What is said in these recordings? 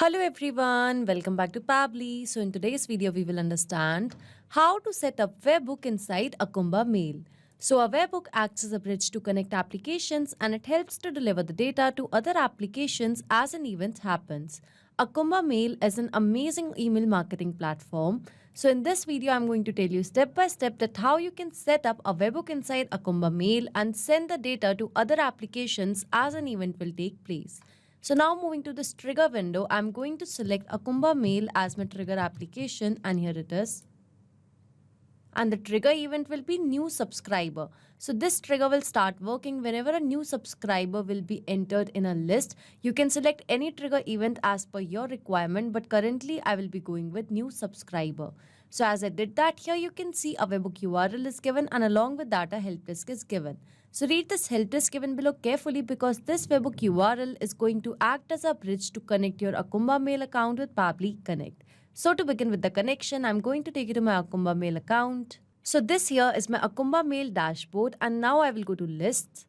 Hello everyone, welcome back to Pabbly. So in today's video, we will understand how to set up Webhook inside Acumbamail. So a Webhook acts as a bridge to connect applications and it helps to deliver the data to other applications as an event happens. Acumbamail is an amazing email marketing platform. So in this video, I'm going to tell you step by step that how you can set up a Webhook inside Acumbamail and send the data to other applications as an event will take place. So now moving to this trigger window, I'm going to select Acumbamail as my trigger application and here it is. And the trigger event will be new subscriber. So this trigger will start working whenever a new subscriber will be entered in a list. You can select any trigger event as per your requirement, but currently I will be going with new subscriber. So as I did that, here you can see a Webhook URL is given and along with that a help desk is given. So read this help desk given below carefully because this Webhook URL is going to act as a bridge to connect your Acumbamail account with Pabbly Connect. So to begin with the connection, I'm going to take you to my Acumbamail account. So this here is my Acumbamail dashboard and now I will go to lists.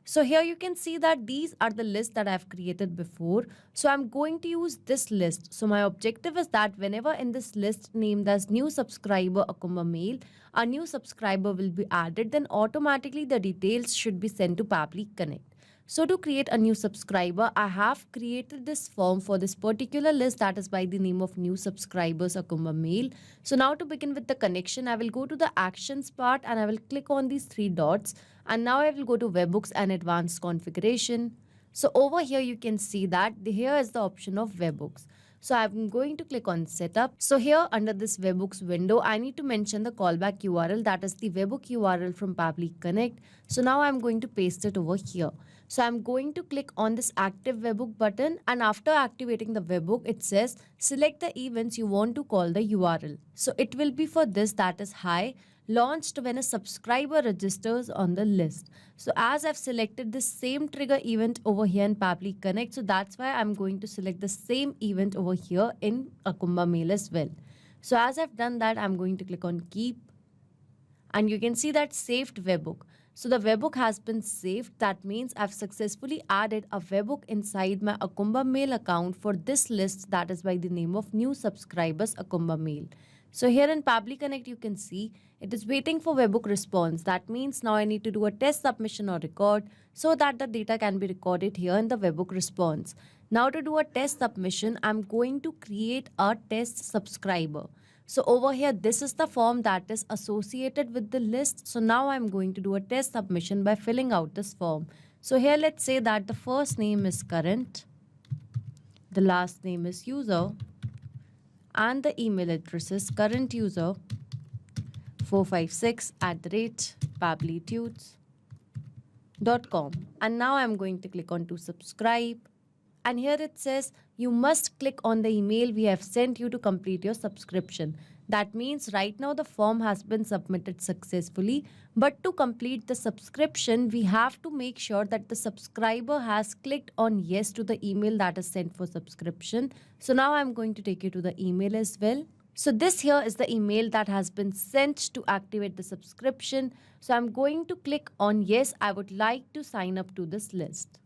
So here you can see that these are the lists that I've created before. So I'm going to use this list. So my objective is that whenever in this list named as new subscriber Acumbamail, a new subscriber will be added, then automatically the details should be sent to Pabbly Connect. So to create a new subscriber, I have created this form for this particular list that is by the name of new subscribers Acumbamail. So now to begin with the connection, I will go to the actions part and I will click on these three dots. And now I will go to webhooks and advanced configuration. So over here you can see that here is the option of webhooks. So I'm going to click on setup. So here under this webhooks window, I need to mention the callback URL that is the webhook URL from Pabbly Connect. So now I'm going to paste it over here. So I'm going to click on this active webhook button and after activating the webhook, it says select the events you want to call the URL. So it will be for this that is hi, launched when a subscriber registers on the list. So as I've selected the same trigger event over here in Pabbly Connect, so that's why I'm going to select the same event over here in Acumbamail as well. So as I've done that, I'm going to click on keep and you can see that saved webhook. So the webhook has been saved. That means I've successfully added a webhook inside my Acumbamail account for this list that is by the name of new subscribers Acumbamail. So here in Pabbly Connect, you can see it is waiting for webhook response. That means now I need to do a test submission or record so that the data can be recorded here in the webhook response. Now to do a test submission, I'm going to create a test subscriber. So over here, this is the form that is associated with the list. So now I'm going to do a test submission by filling out this form. So here, let's say that the first name is current, the last name is user, and the email address is currentuser456@pabblytudes.com. And now I'm going to click on to subscribe. And here it says you must click on the email we have sent you to complete your subscription. That means right now the form has been submitted successfully. But to complete the subscription, we have to make sure that the subscriber has clicked on yes to the email that is sent for subscription. So now I'm going to take you to the email as well. So this here is the email that has been sent to activate the subscription. So I'm going to click on yes, I would like to sign up to this list.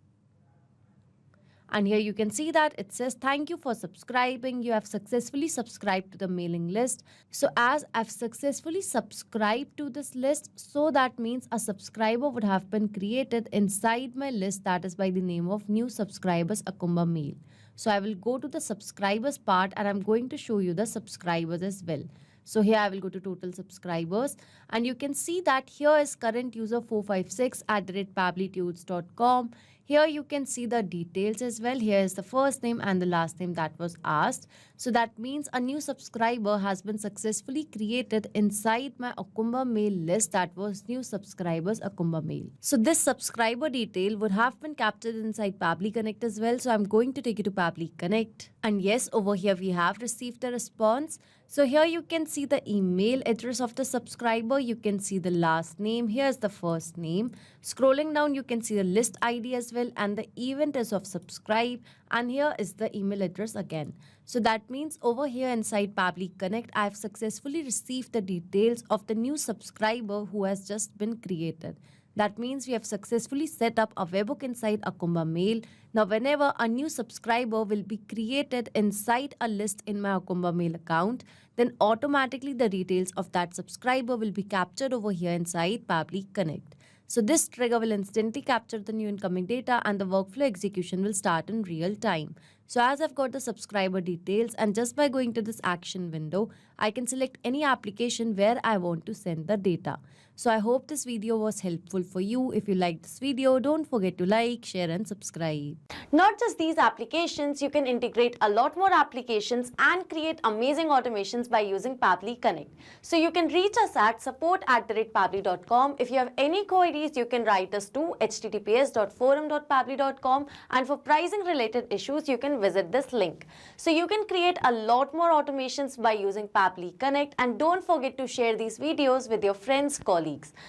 And here you can see that it says, thank you for subscribing. You have successfully subscribed to the mailing list. So as I've successfully subscribed to this list, so that means a subscriber would have been created inside my list that is by the name of new subscribers Acumbamail. So I will go to the subscribers part and I'm going to show you the subscribers as well. So here I will go to total subscribers and you can see that here is current user 456@pabblytudes.com. Here you can see the details as well. Here is the first name and the last name that was asked. So that means a new subscriber has been successfully created inside my Acumbamail list that was new subscribers Acumbamail. So this subscriber detail would have been captured inside Pabbly Connect as well. So I'm going to take you to Pabbly Connect. And yes, over here we have received the response. So here you can see the email address of the subscriber. You can see the last name. Here's the first name. Scrolling down, you can see the list ID as well and the event is of subscribe. And here is the email address again. So that means over here inside Pabbly Connect, I have successfully received the details of the new subscriber who has just been created. That means we have successfully set up a webhook inside Acumbamail. Now, whenever a new subscriber will be created inside a list in my Acumbamail account, then automatically the details of that subscriber will be captured over here inside Pabbly Connect. So this trigger will instantly capture the new incoming data and the workflow execution will start in real time. So as I've got the subscriber details, and just by going to this action window, I can select any application where I want to send the data. So I hope this video was helpful for you. If you liked this video, don't forget to like, share and subscribe. Not just these applications, you can integrate a lot more applications and create amazing automations by using Pabbly Connect. So you can reach us at support@pabbly.com. If you have any queries, you can write us to https://forum.pabbly.com, and for pricing related issues, you can visit this link. So you can create a lot more automations by using Pabbly Connect, and don't forget to share these videos with your friends, colleagues.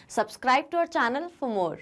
Subscribe to our channel for more.